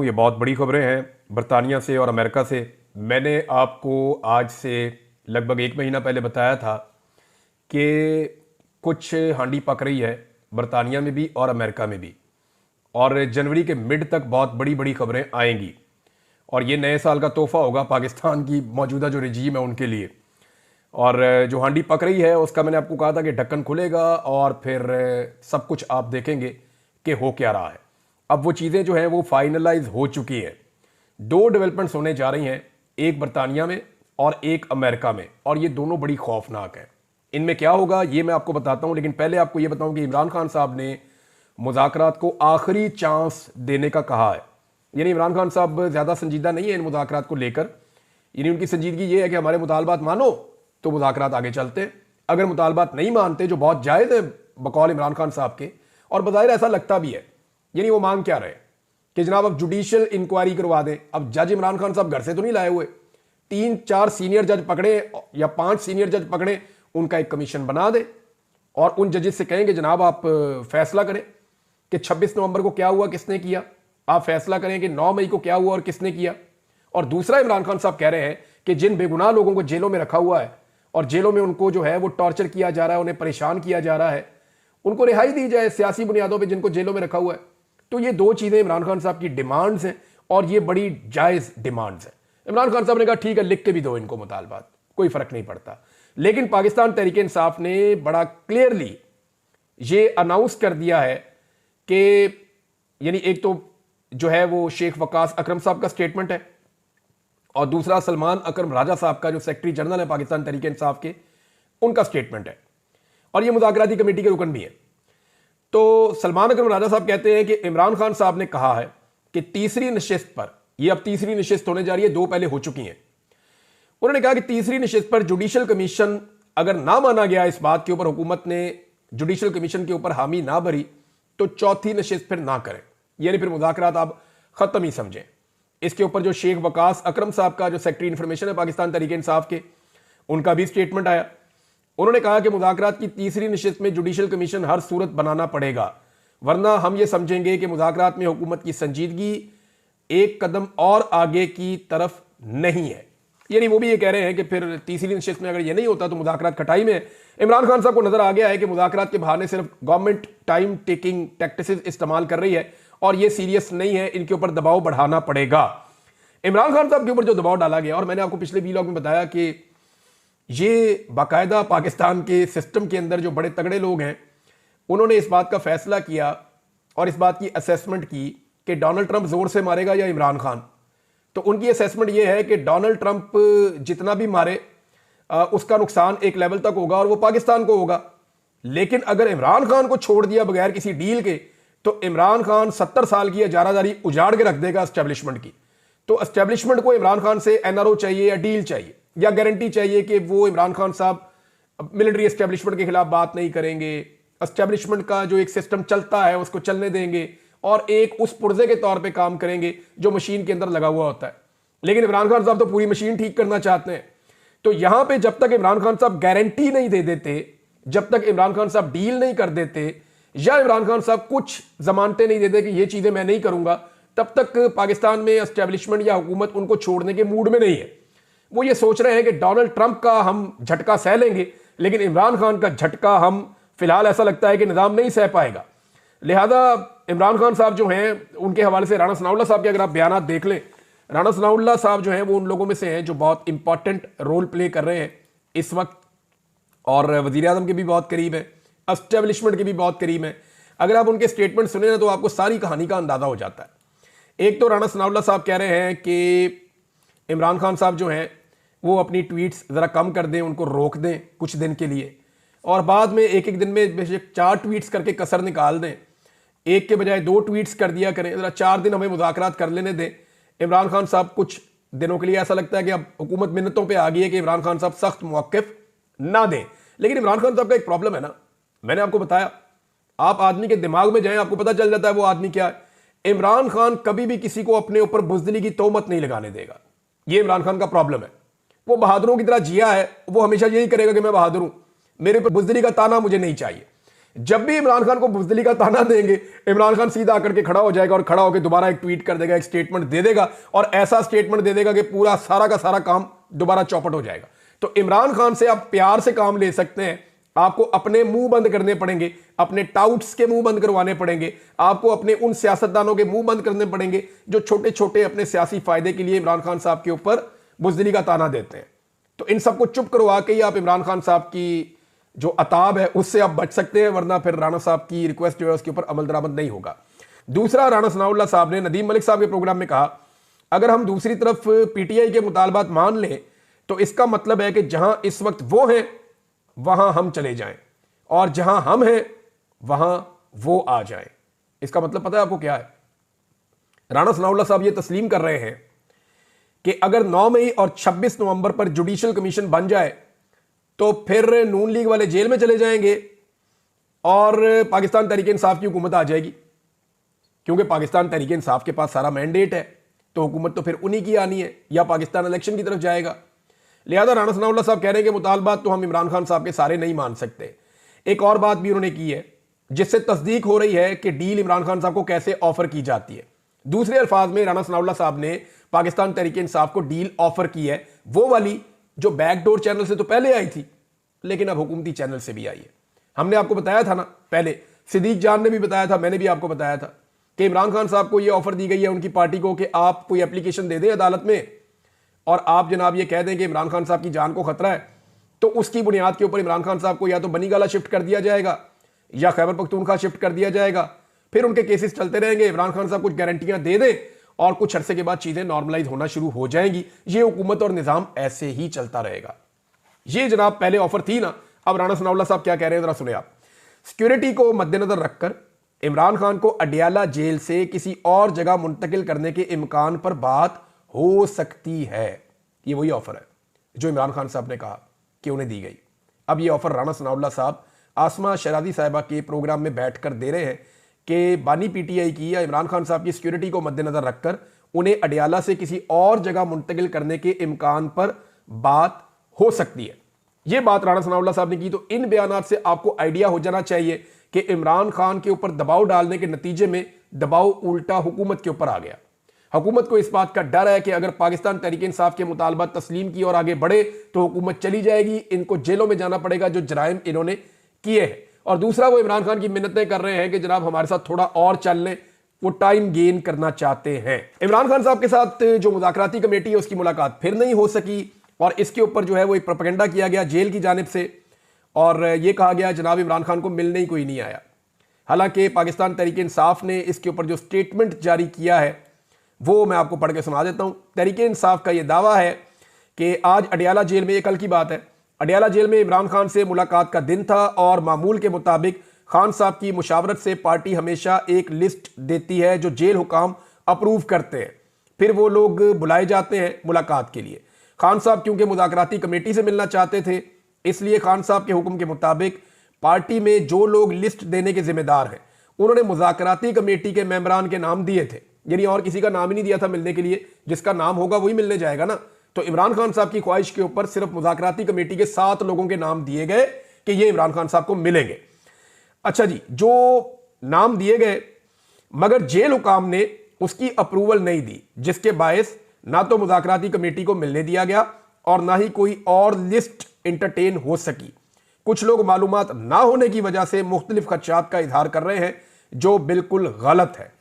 ये बहुत बड़ी खबरें हैं बरतानिया से और अमेरिका से। मैंने आपको आज से लगभग एक महीना पहले बताया था कि कुछ हांडी पक रही है बरतानिया में भी और अमेरिका में भी, और जनवरी के मिड तक बहुत बड़ी बड़ी खबरें आएंगी। और ये नए साल का तोहफा होगा पाकिस्तान की मौजूदा जो रजीम है उनके लिए। और जो हांडी पक रही है उसका मैंने आपको कहा था कि ढक्कन खुलेगा और फिर सब कुछ आप देखेंगे कि हो क्या रहा है। अब वो चीज़ें जो हैं वो फाइनलाइज हो चुकी हैं। दो डेवलपमेंट्स होने जा रही हैं, एक बरतानिया में और एक अमेरिका में, और ये दोनों बड़ी खौफनाक हैं। इनमें क्या होगा ये मैं आपको बताता हूं, लेकिन पहले आपको ये बताऊं कि इमरान खान साहब ने मुज़ाकरात को आखिरी चांस देने का कहा है। यानी इमरान खान साहब ज़्यादा संजीदा नहीं है इन मुज़ाकरात को लेकर। यानी उनकी संजीदगी ये है कि हमारे मुतालबात मानो तो मुज़ाकरात आगे चलते हैं, अगर मुतालबात नहीं मानते, जो बहुत जायज़ है बकौल इमरान खान साहब के, और बज़ाहिर ऐसा लगता भी है। यानी वो मांग क्या रहे कि जनाब अब जुडिशियल इंक्वायरी करवा दें। अब जज इमरान खान साहब घर से तो नहीं लाए हुए, 3-4 सीनियर जज पकड़े या 5 सीनियर जज पकड़े, उनका एक कमीशन बना दे और उन जजेस से कहेंगे जनाब आप फैसला करें कि 26 नवंबर को क्या हुआ, किसने किया। आप फैसला करें कि 9 मई को क्या हुआ और किसने किया। और दूसरा, इमरान खान साहब कह रहे हैं कि जिन बेगुनाह लोगों को जेलों में रखा हुआ है और जेलों में उनको जो है वो टॉर्चर किया जा रहा है, उन्हें परेशान किया जा रहा है, उनको रिहाई दी जाए सियासी बुनियादों पर जिनको जेलों में रखा हुआ है। तो ये दो चीजें इमरान खान साहब की डिमांड्स हैं और ये बड़ी जायज डिमांड्स हैं। इमरान खान साहब ने कहा ठीक है, लिख के भी दो इनको मुतालबात, कोई फर्क नहीं पड़ता। लेकिन पाकिस्तान तहरीक इंसाफ ने बड़ा क्लियरली ये अनाउंस कर दिया है कि यानी एक तो जो है वो शेख वकास अकरम साहब का स्टेटमेंट है और दूसरा सलमान अकरम राजा साहब का, जो सेक्रेटरी जनरल है पाकिस्तान तहरीक इंसाफ के, उनका स्टेटमेंट है। और ये मुज़ाकराती कमेटी के रुकन भी है। तो सलमान अकरम राजा साहब कहते हैं कि इमरान खान साहब ने कहा है कि तीसरी नशिस्त पर, यह अब तीसरी नशिस्त होने जा रही है, 2 पहले हो चुकी हैं। उन्होंने कहा कि तीसरी नशिस्त पर जुडिशियल कमीशन अगर ना माना गया, इस बात के ऊपर हुकूमत ने जुडिशियल कमीशन के ऊपर हामी ना भरी, तो चौथी नशिस्त फिर ना करें, यानी फिर मुज़ाकरात आप खत्म ही समझें। इसके ऊपर जो शेख वकास अकरम साहब का, जो सेक्रेटरी इंफॉर्मेशन है पाकिस्तान तहरीक इंसाफ के, उनका भी स्टेटमेंट आया। उन्होंने कहा कि मुज़ाकरात की तीसरी नशिस्त में जुडिशियल कमीशन हर सूरत बनाना पड़ेगा, वरना हम ये समझेंगे कि मुज़ाकरात में हुकूमत की संजीदगी एक कदम और आगे की तरफ नहीं है। यानी वो भी ये कह रहे हैं कि फिर तीसरी नशिस्त में अगर ये नहीं होता तो मुज़ाकरात खटाई में। इमरान खान साहब को नजर आ गया है कि मुज़ाकरात के बहाने सिर्फ गवर्नमेंट टाइम टेकिंग टैक्टिसेस इस्तेमाल कर रही है और ये सीरियस नहीं है, इनके ऊपर दबाव बढ़ाना पड़ेगा। इमरान खान साहब के ऊपर जो दबाव डाला गया, और मैंने आपको पिछले वीलॉग में बताया कि ये बाकायदा पाकिस्तान के सिस्टम के अंदर जो बड़े तगड़े लोग हैं उन्होंने इस बात का फैसला किया और इस बात की असेसमेंट की कि डोनाल्ड ट्रंप जोर से मारेगा या इमरान खान। तो उनकी असेसमेंट ये है कि डोनाल्ड ट्रंप जितना भी मारे उसका नुकसान एक लेवल तक होगा और वो पाकिस्तान को होगा। लेकिन अगर इमरान खान को छोड़ दिया बगैर किसी डील के, तो इमरान खान 70 साल की जारादारी उजाड़ के रख देगा एस्टेब्लिशमेंट की। तो एस्टेब्लिशमेंट को इमरान खान से एनआरओ चाहिए या डील चाहिए या गारंटी चाहिए कि वो इमरान खान साहब मिलिट्री एस्टेब्लिशमेंट के खिलाफ बात नहीं करेंगे, एस्टेब्लिशमेंट का जो एक सिस्टम चलता है उसको चलने देंगे और एक उस पुर्जे के तौर पे काम करेंगे जो मशीन के अंदर लगा हुआ होता है। लेकिन इमरान खान साहब तो पूरी मशीन ठीक करना चाहते हैं। तो यहां पे जब तक इमरान खान साहब गारंटी नहीं दे देते, जब तक इमरान खान साहब डील नहीं कर देते या इमरान खान साहब कुछ जमानतें नहीं देते कि ये चीजें मैं नहीं करूंगा, तब तक पाकिस्तान में एस्टेब्लिशमेंट या हुकूमत उनको छोड़ने के मूड में नहीं है। वो ये सोच रहे हैं कि डोनाल्ड ट्रंप का हम झटका सह लेंगे, लेकिन इमरान खान का झटका हम फिलहाल ऐसा लगता है कि निज़ाम नहीं सह पाएगा। लिहाजा इमरान खान साहब जो हैं उनके हवाले से राणा सनाउल्लाह साहब के अगर आप बयान देख लें, राणा सनाउल्लाह साहब जो हैं वो उन लोगों में से हैं जो बहुत इंपॉर्टेंट रोल प्ले कर रहे हैं इस वक्त, और वजीर आज़म के भी बहुत करीब है, एस्टेब्लिशमेंट के भी बहुत करीब है। अगर आप उनके स्टेटमेंट सुने ना तो आपको सारी कहानी का अंदाजा हो जाता है। एक तो राणा सनाउल्लाह साहब कह रहे हैं कि इमरान खान साहब जो हैं वो अपनी ट्वीट्स ज़रा कम कर दें, उनको रोक दें कुछ दिन के लिए, और बाद में एक दिन में बेशक 4 ट्वीट्स करके कसर निकाल दें, एक के बजाय 2 ट्वीट्स कर दिया करें, ज़रा 4 दिन हमें मुज़ाकरात कर लेने दें। इमरान खान साहब कुछ दिनों के लिए ऐसा लगता है कि अब हुकूमत मिन्नतों पे आ गई है कि इमरान खान साहब सख्त मौक़िफ़ ना दें। लेकिन इमरान खान साहब का एक प्रॉब्लम है ना, मैंने आपको बताया, आप आदमी के दिमाग में जाएं आपको पता चल जाता है वो आदमी क्या है। इमरान खान कभी भी किसी को अपने ऊपर बुज़दिली की तोहमत नहीं लगाने देगा, ये इमरान खान का प्रॉब्लम है। वो बहादुरों की तरह जिया है, वो हमेशा यही करेगा कि मैं बहादुर हूं, मेरे पर बुज़दिली का ताना मुझे नहीं चाहिए। जब भी इमरान खान को बुज़दिली का ताना देंगे, इमरान खान सीधा आकर के खड़ा हो जाएगा और खड़ा होकर दोबारा एक ट्वीट कर देगा, एक स्टेटमेंट दे देगा और ऐसा स्टेटमेंट दे देगा कि पूरा सारा का सारा काम दोबारा चौपट हो जाएगा। तो इमरान खान से आप प्यार से काम ले सकते हैं, आपको अपने मुंह बंद करने पड़ेंगे, अपने टाउट्स के मुंह बंद करवाने पड़ेंगे, आपको अपने उन सियासतदानों के मुंह बंद करने पड़ेंगे जो छोटे छोटे अपने सियासी फायदे के लिए इमरान खान साहब के ऊपर बुज़दिली का ताना देते हैं। तो इन सबको चुप करवा के ही आप इमरान खान साहब की जो अताब है उससे आप बच सकते हैं, वरना फिर राणा साहब की रिक्वेस्ट जो है उसके ऊपर अमल दरामद नहीं होगा। दूसरा, राणा सनाउल्लाह साहब ने नदीम मलिक साहब के प्रोग्राम में कहा, अगर हम दूसरी तरफ पीटीआई के मुतालबात मान लें तो इसका मतलब है कि जहां इस वक्त वो हैं वहां हम चले जाएं और जहां हम हैं वहां वो आ जाएं। इसका मतलब पता है आपको क्या है? राणा सनाउल्लाह साहब ये तस्लीम कर रहे हैं कि अगर 9 मई और 26 नवंबर पर जुडिशल कमीशन बन जाए तो फिर नून लीग वाले जेल में चले जाएंगे और पाकिस्तान तहरीक इंसाफ की हुकूमत आ जाएगी, क्योंकि पाकिस्तान तहरीक इंसाफ के पास सारा मैंडेट है, तो हुकूमत तो फिर उन्हीं की आनी है या पाकिस्तान इलेक्शन की तरफ जाएगा। लिहाजा राणा सनाउल्लाह साहब कह रहे हैं कि मुतालबात तो हम इमरान खान साहब के सारे नहीं मान सकते। एक और बात भी उन्होंने की है जिससे तस्दीक हो रही है कि डील इमरान खान साहब को कैसे ऑफर की जाती है। दूसरे अल्फाज में राणा सनाउल्लाह साहब ने पाकिस्तान तहरीक इंसाफ को डील ऑफर की है, वो वाली जो बैकडोर चैनल से तो पहले आई थी लेकिन अब हुकूमती चैनल से भी आई है। हमने आपको बताया था ना, पहले सिद्दीक जान ने भी बताया था, मैंने भी आपको बताया था कि इमरान खान साहब को यह ऑफर दी गई है उनकी पार्टी को कि आप कोई एप्लीकेशन दे दें अदालत में और आप जनाब ये कह दें कि इमरान खान साहब की जान को खतरा है, तो उसकी बुनियाद के ऊपर इमरान खान साहब को या तो बनीगाला शिफ्ट कर दिया जाएगा या खैबर पख्तूनख्वा शिफ्ट कर दिया जाएगा। फिर उनके केसेस चलते रहेंगे, इमरान खान साहब कुछ गारंटियां दे दें और कुछ अरसे के बाद चीजें नॉर्मलाइज होना शुरू हो जाएंगी। ये हुकूमत और निजाम ऐसे ही चलता रहेगा। ये जनाब पहले ऑफर थी ना। अब राणा सनाउल्लाह साहब क्या कह रहे हैं जरा सुने आप। सिक्योरिटी को मद्देनजर रखकर इमरान खान को अडियाला जेल से किसी और जगह मुंतकिल करने के इम्कान पर बात हो सकती है। ये वही ऑफर है जो इमरान खान साहब ने कहा कि उन्हें दी गई। अब ये ऑफर राणा सनाउल्लाह साहब आसमा शरादी साहिबा के प्रोग्राम में बैठकर दे रहे हैं कि बानी पीटीआई की या इमरान खान साहब की सिक्योरिटी को मद्देनजर रखकर उन्हें अडियाला से किसी और जगह मुंतकिल करने के इम्कान पर बात हो सकती है। यह बात राणा सनाउल्लाह साहब ने की। तो इन बयानात से आपको आइडिया हो जाना चाहिए कि इमरान खान के ऊपर दबाव डालने के नतीजे में दबाव उल्टा हुकूमत के ऊपर आ गया। हुकूमत को इस बात का डर है कि अगर पाकिस्तान तहरीक इंसाफ के मुतालबात तस्लीम की और आगे बढ़े तो हुकूमत चली जाएगी, इनको जेलों में जाना पड़ेगा जो जराइम इन्होंने किए हैं। और दूसरा, वो इमरान खान की मिन्नतें कर रहे हैं कि जनाब हमारे साथ थोड़ा और चल लें, वो टाइम गेन करना चाहते हैं। इमरान खान साहब के साथ जो मुज़ाकराती कमेटी है उसकी मुलाकात फिर नहीं हो सकी और इसके ऊपर जो है वो एक प्रोपेगेंडा किया गया जेल की जानिब से और ये कहा गया जनाब इमरान खान को मिलने ही कोई नहीं आया। हालांकि पाकिस्तान तहरीक इंसाफ ने इसके ऊपर जो स्टेटमेंट जारी किया है वो मैं आपको पढ़ के सुना देता हूं। तहरीक इंसाफ का ये दावा है कि आज अडियाला जेल में, ये कल की बात है, अडियाला जेल में इमरान खान से मुलाकात का दिन था और मामूल के मुताबिक खान साहब की मुशावरत से पार्टी हमेशा एक लिस्ट देती है जो जेल हुकाम अप्रूव करते हैं, फिर वो लोग बुलाए जाते हैं मुलाकात के लिए। खान साहब क्योंकि मुज़ाकराती कमेटी से मिलना चाहते थे, इसलिए खान साहब के हुक्म के मुताबिक पार्टी में जो लोग लिस्ट देने के जिम्मेदार हैं उन्होंने मुज़ाकराती कमेटी के मेंबरान के नाम दिए थे, यानी और किसी का नाम ही नहीं दिया था मिलने के लिए। जिसका नाम होगा वही मिलने जाएगा ना। तो इमरान खान साहब की ख्वाहिश के ऊपर सिर्फ मुज़ाकराती कमेटी के 7 लोगों के नाम दिए गए कि ये इमरान खान साहब को मिलेंगे। अच्छा जी, जो नाम दिए गए मगर जेल हुकाम ने उसकी अप्रूवल नहीं दी, जिसके बायस ना तो मुज़ाकराती कमेटी को मिलने दिया गया और ना ही कोई और लिस्ट इंटरटेन हो सकी। कुछ लोग मालूमात ना होने की वजह से मुख्तलिफ खदशात का इजहार कर रहे हैं जो बिल्कुल गलत है।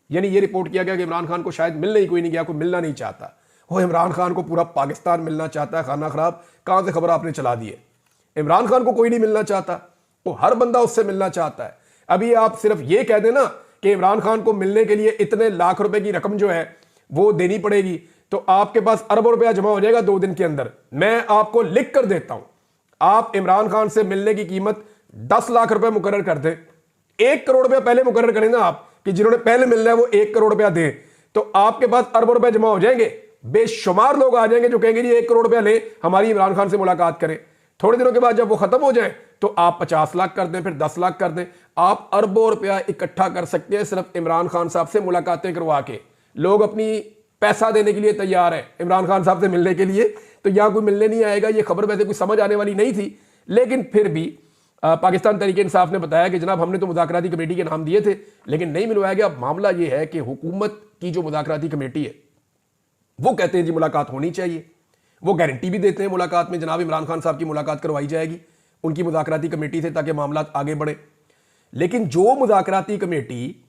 यानी ये रिपोर्ट किया गया कि इमरान खान को शायद मिलने ही कोई नहीं गया, कोई मिलना नहीं चाहता। वो इमरान खान को पूरा पाकिस्तान मिलना चाहता है। खाना खराब, कहां से खबर आपने चला दी है? इमरान खान को कोई नहीं मिलना चाहता, वो हर बंदा उससे मिलना चाहता है। अभी आप सिर्फ ये कह देना कि इमरान खान को मिलने के लिए इतने लाख रुपए की रकम जो है वो देनी पड़ेगी तो आपके पास अरबों रुपया जमा हो जाएगा 2 दिन के अंदर। मैं आपको लिख कर देता हूं, आप इमरान खान से मिलने की कीमत 10 लाख रुपए मुकर्रर कर दें। 1 करोड़ रुपया पहले मुकर्रर करें ना आप कि जिन्होंने पहले मिलना है वो 1 करोड़ रुपया दें, तो आपके पास अरबों रुपए जमा हो जाएंगे। बेशुमार लोग आ जाएंगे जो कहेंगे जी 1 करोड़ रुपया ले, हमारी इमरान खान से मुलाकात करें। थोड़े दिनों के बाद जब वो खत्म हो जाए तो आप 50 लाख कर दें, फिर 10 लाख कर दें। आप अरबों रुपया इकट्ठा कर सकते हैं सिर्फ इमरान खान साहब से मुलाकातें करवा के। लोग अपनी पैसा देने के लिए तैयार है इमरान खान साहब से मिलने के लिए। तो यहां कोई मिलने नहीं आएगा। ये खबर वैसे कोई समझ आने वाली नहीं थी, लेकिन फिर भी पाकिस्तान तहरीक इंसाफ ने बताया कि जनाब हमने तो मुज़ाकराती कमेटी के नाम दिए थे लेकिन नहीं मिलवाया गया। मामला ये है कि हुकूमत की जो मुज़ाकराती कमेटी है वो कहते हैं जी मुलाकात होनी चाहिए, वो गारंटी भी देते हैं मुलाकात में जनाब इमरान खान साहब की मुलाकात करवाई जाएगी उनकी मुज़ाकराती कमेटी से ताकि मामला आगे बढ़े। लेकिन जो मुज़ाकराती कमेटी